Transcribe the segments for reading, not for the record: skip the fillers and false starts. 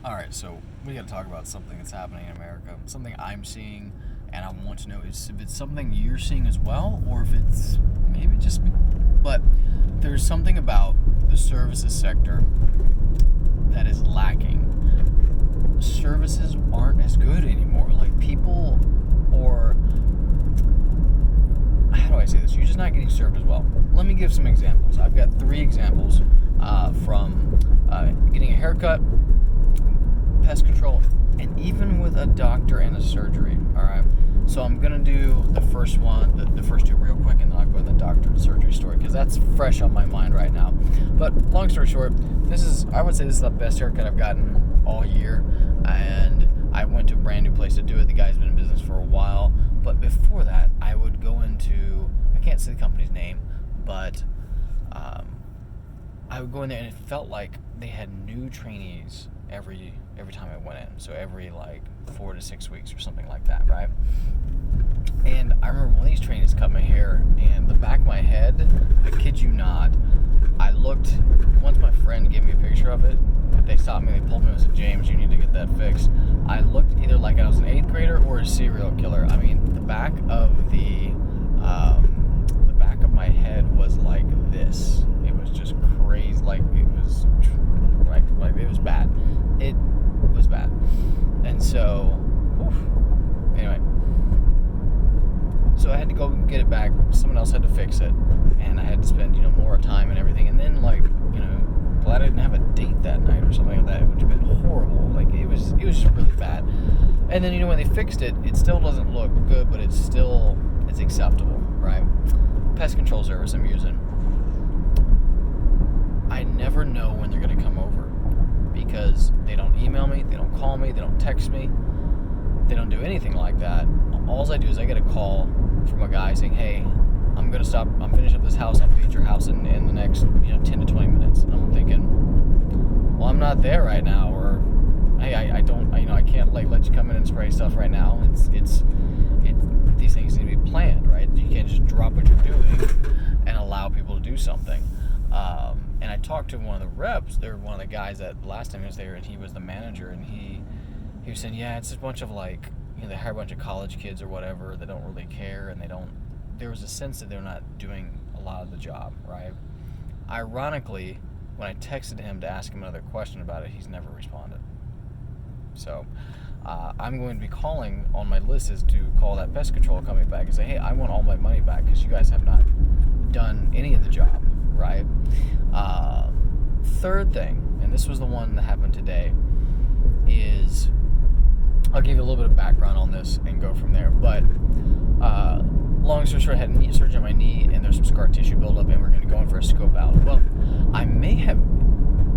Alright, so we gotta talk about something that's happening in America. Something I'm seeing, and I want to know is if it's something you're seeing as well, or if it's maybe just me. But there's something about the services sector that is lacking. Services aren't as good anymore. Like, people, or how do I say this? You're just not getting served as well. Let me give some examples. I've got 3 examples from getting a haircut, pest control, and even with a doctor and a surgery. All right. So I'm gonna do the first one, the first 2 real quick, and then I'll go to the doctor and surgery story because that's fresh on my mind right now. But long story short, I would say this is the best haircut I've gotten all year, and I went to a brand new place to do it. The guy's been in business for a while, but before that, I would go into, I can't say the company's name, but I would go in there and it felt like they had new trainees every time I went in. So every 4 to 6 weeks or something like that, right? And I remember one of these trainees cut my hair, and the back of my head, I kid you not, I looked, once my friend gave me a picture of it, they stopped me, they pulled me and said, James, you need to get that fixed. I looked either like I was an 8th grader or a serial killer. I mean, the back of my head was like this. It was just crazy, like it was bad. It was bad. And so, anyway, so I had to go get it back. Someone else had to fix it, and I had to spend more time and everything. And then glad I didn't have a date that night or something like that. It would have been horrible. Like it was just really bad. And then when they fixed it, it still doesn't look good, but it's acceptable, right? Pest control service I'm using. I never know when they're going to come over because they don't email me, they don't call me, they don't text me, they don't do anything like that. All I do is I get a call from a guy saying, hey, I'm finishing up this house, I'll be at your house in the next 10 to 20 minutes. And I'm thinking, well, I'm not there right now, or hey, I can't let you come in and spray stuff right now. It's these things need to be planned, right? You can't just drop what you're doing and allow people to do something. And I talked to one of the reps. They're one of the guys that last time he was there, and he was the manager, and he was saying, yeah, it's just a bunch of they hire a bunch of college kids or whatever that don't really care, and there was a sense that they're not doing a lot of the job, right? Ironically, when I texted him to ask him another question about it, he's never responded. So I'm going to be calling, on my list is to call that pest control company back and say, hey, I want all my money back because you guys have not done any of the job, right? Third thing, and this was the one that happened today, is I'll give you a little bit of background on this and go from there. But long story short, I had knee surgery on my knee, and there's some scar tissue buildup, and we're going to go in for a scope out. Well, I may have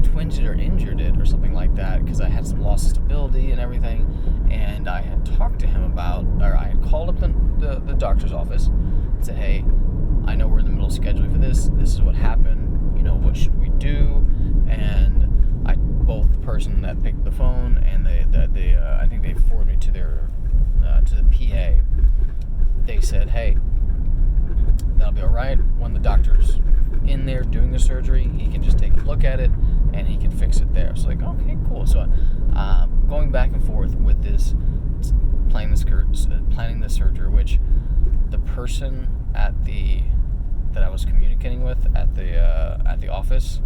twinged it or injured it or something like that because I had some loss of stability and everything. And I had talked to him I had called up the doctor's office and said, hey, I know we're in the middle of scheduling for this. This is what happened. What should we do? And both the person that picked the phone and I think they forwarded me to the PA. They said, hey, that'll be all right. When the doctor's in there doing the surgery, he can just take a look at it and he can fix it there. So okay, cool. So going back and forth with this, planning the surgery, which the person that I was communicating with at the office,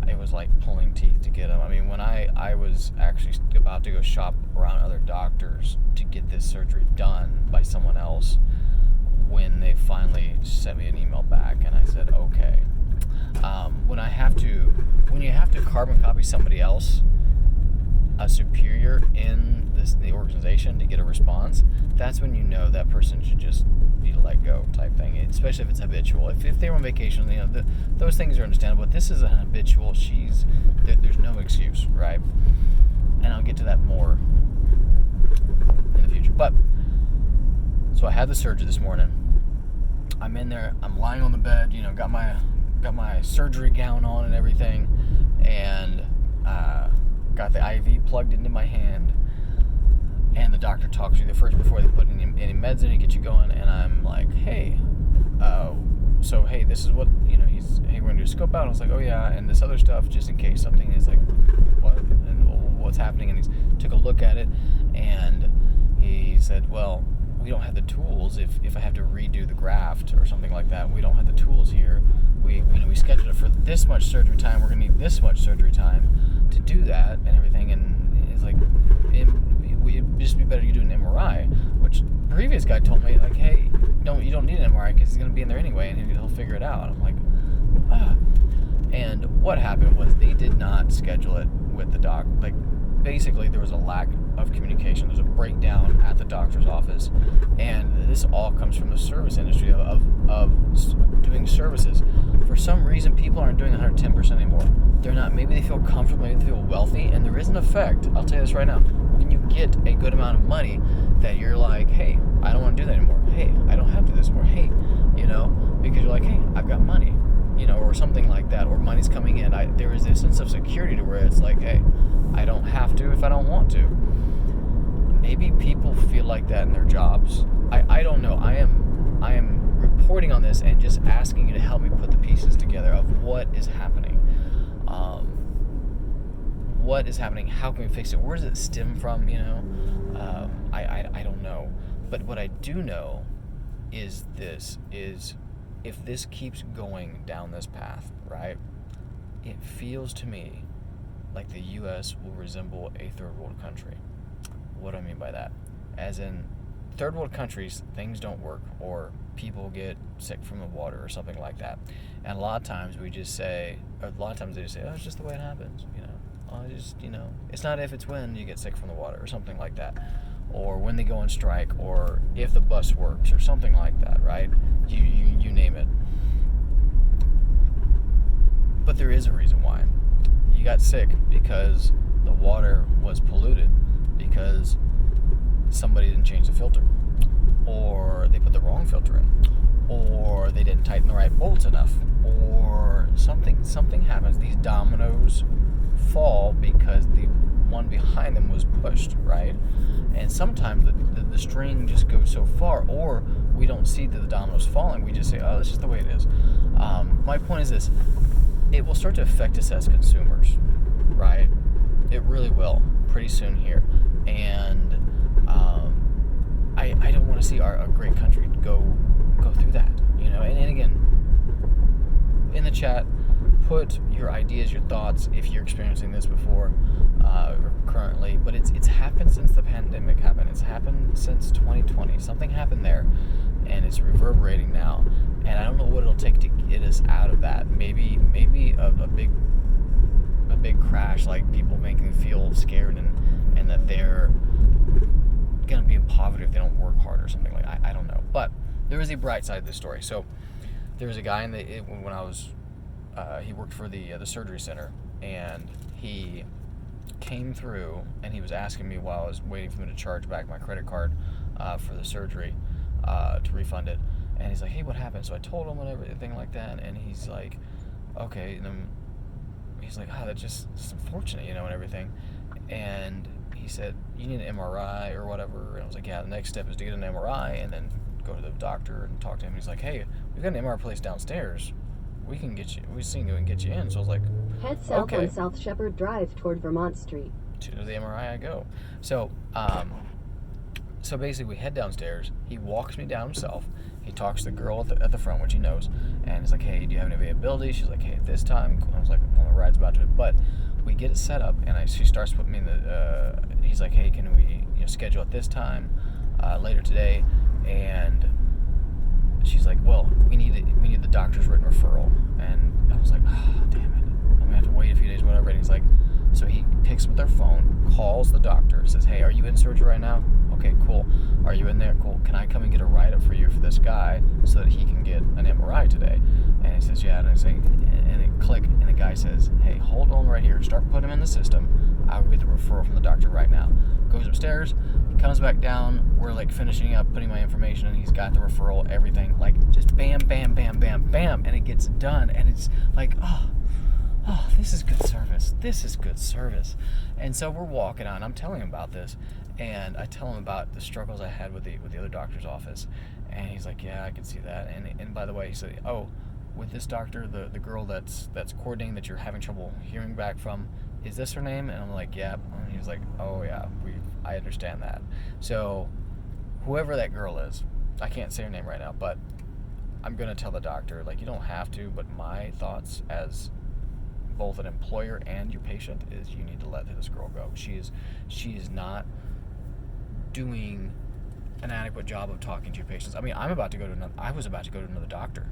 it was like pulling teeth to get him. I mean, when I was actually about to go shop around other doctors to get this surgery done by someone else, when they finally sent me an email back, and I said, okay. When you have to carbon copy somebody else, a superior in the organization, to get a response, that's when you know that person should just be let go type thing, especially if it's habitual. If they're on vacation, those things are understandable, but this is an habitual. There's no excuse, right? And I'll get to that more in the future. But so I had the surgery this morning. I'm in there, I'm lying on the bed, got my surgery gown on and everything, and got the IV plugged into my hand, and the doctor talks to you before they put any meds in to get you going, and I'm like, hey, so hey, this is what, hey, we're gonna do a scope out. And I was like, oh yeah, and this other stuff, just in case something is like, what? And what's happening, and he took a look at it, and he said, well, we don't have the tools. If I have to redo the graft or something like that, we don't have the tools here. We scheduled it for this much surgery time. We're gonna need this much surgery time to do that and everything. And it's like, it'd just be better you do an MRI. Which the previous guy told me, like, hey, you don't need an MRI because he's gonna be in there anyway, and he'll figure it out. I'm like, ah. And what happened was they did not schedule it with the doc. Like, basically, there was a lack of communication. There's a breakdown at the doctor's office, and this all comes from the service industry of doing services. For some reason, people aren't doing 110% anymore. They're not. Maybe they feel comfortable. Maybe they feel wealthy, and there is an effect. I'll tell you this right now. When you get a good amount of money, that you're like, hey, I don't want to do that anymore. Hey, I don't have to do this more. Hey, because you're like, hey, I've got money. Or something like that, or money's coming in. There is a sense of security to where it's like, hey, I don't have to if I don't want to. Maybe people feel like that in their jobs. I don't know. I am reporting on this and just asking you to help me put the pieces together of what is happening. What is happening? How can we fix it? Where does it stem from? I don't know. But what I do know is if this keeps going down this path, right, it feels to me like the U.S. will resemble a third world country. What do I mean by that? As in, third world countries, things don't work, or people get sick from the water or something like that. And a lot of times they just say, oh, it's just the way it happens, it's not if, it's when you get sick from the water or something like that. Or when they go on strike, or if the bus works, or something like that, right? You name it. But there is a reason why. You got sick because the water was polluted, because somebody didn't change the filter, or they put the wrong filter in, or they didn't tighten the right bolts enough, or something happens. These dominoes fall because the one behind them was pushed, right? And sometimes the string just goes so far, or we don't see that the dominoes falling. We just say, oh, that's just the way it is. My point is this: it will start to affect us as consumers, right? It really will, pretty soon here. And I don't want to see a great country go through that, And again, in the chat, put your ideas, your thoughts, if you're experiencing this before, or currently. But it's happened since the pandemic happened. It's happened since 2020. Something happened there, and it's reverberating now. And I don't know what it'll take to get us out of that. Maybe a big crash, like people making them feel scared and that they're gonna be in poverty if they don't work hard or something like that. I don't know. But there is a bright side of this story. So there was a guy when I was he worked for the surgery center, and he came through and he was asking me while I was waiting for me to charge back my credit card for the surgery to refund it. And he's like, hey, what happened? So I told him everything like that, and he's like, okay. And then he's like, oh, that's just unfortunate, and everything. And he said, you need an MRI or whatever. And I was like, yeah, the next step is to get an MRI and then go to the doctor and talk to him. And he's like, hey, we've got an MRI place downstairs. We can get you in. So I was like, head south okay. On South Shepherd Drive toward Vermont Street. To the MRI I go. So basically we head downstairs. He walks me down himself. He talks to the girl at the front, which he knows, and he's like, hey, do you have any availability? She's like, hey, at this time. I was like, well, the ride's about to, but we get it set up, and she starts putting me in he's like, hey, can we schedule at this time later today? And she's like, well, we need the doctor's written referral. And I was like, oh, damn it, I'm gonna have to wait a few days, whatever. And he's like, so he picks up their phone, calls the doctor, says, hey, are you in surgery right now? Okay, cool. Are you in there? Cool. Can I come and get a write-up for you for this guy so that he can get an MRI today? And he says, yeah. And I say, and it click, and the guy says, hey, hold on right here. Start putting him in the system. I'll get the referral from the doctor right now. Goes upstairs, comes back down. We're like finishing up, putting my information, and he's got the referral, everything. Like just bam, bam, bam, bam, bam, and it gets done. And it's like, oh, this is good service. This is good service. And so we're walking on. I'm telling him about this, and I tell him about the struggles I had with the other doctor's office. And he's like, yeah, I can see that. And by the way, he said, oh, with this doctor, the girl that's coordinating that you're having trouble hearing back from, is this her name? And I'm like, yep. And he was like, oh yeah, I understand that. So whoever that girl is, I can't say her name right now, but I'm gonna tell the doctor, like, you don't have to, but my thoughts as both an employer and your patient is you need to let this girl go. She is not doing an adequate job of talking to your patients. I mean, I was about to go to another doctor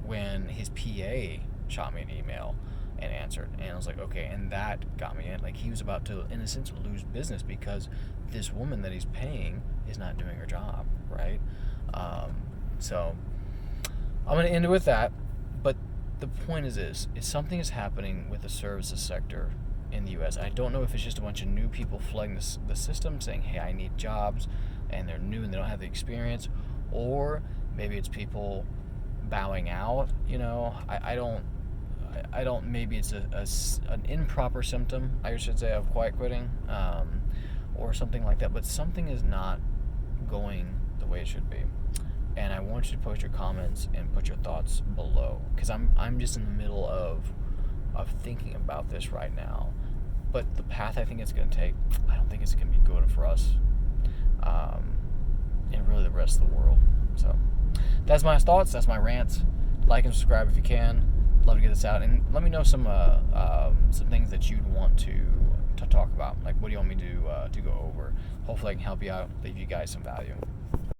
when his PA shot me an email and answered, and I was like, okay, and that got me in. Like, he was about to, in a sense, lose business because this woman that he's paying is not doing her job, right? So I'm going to end it with that, but the point is this, is something is happening with the services sector in the U.S. I don't know if it's just a bunch of new people flooding the system saying, hey, I need jobs, and they're new and they don't have the experience, or maybe it's people bowing out, you know. I don't, maybe it's an improper symptom, I should say, of quiet quitting, or something like that, but something is not going the way it should be. And I want you to post your comments and put your thoughts below, because I'm just in the middle of thinking about this right now. But the path I think it's going to take, I don't think it's going to be good for us, and really the rest of the world. So that's my thoughts. That's my rants. Like and subscribe if you can. Love to get this out, and let me know some things that you'd want to talk about. Like, what do you want me to go over? Hopefully I can help you out, leave you guys some value.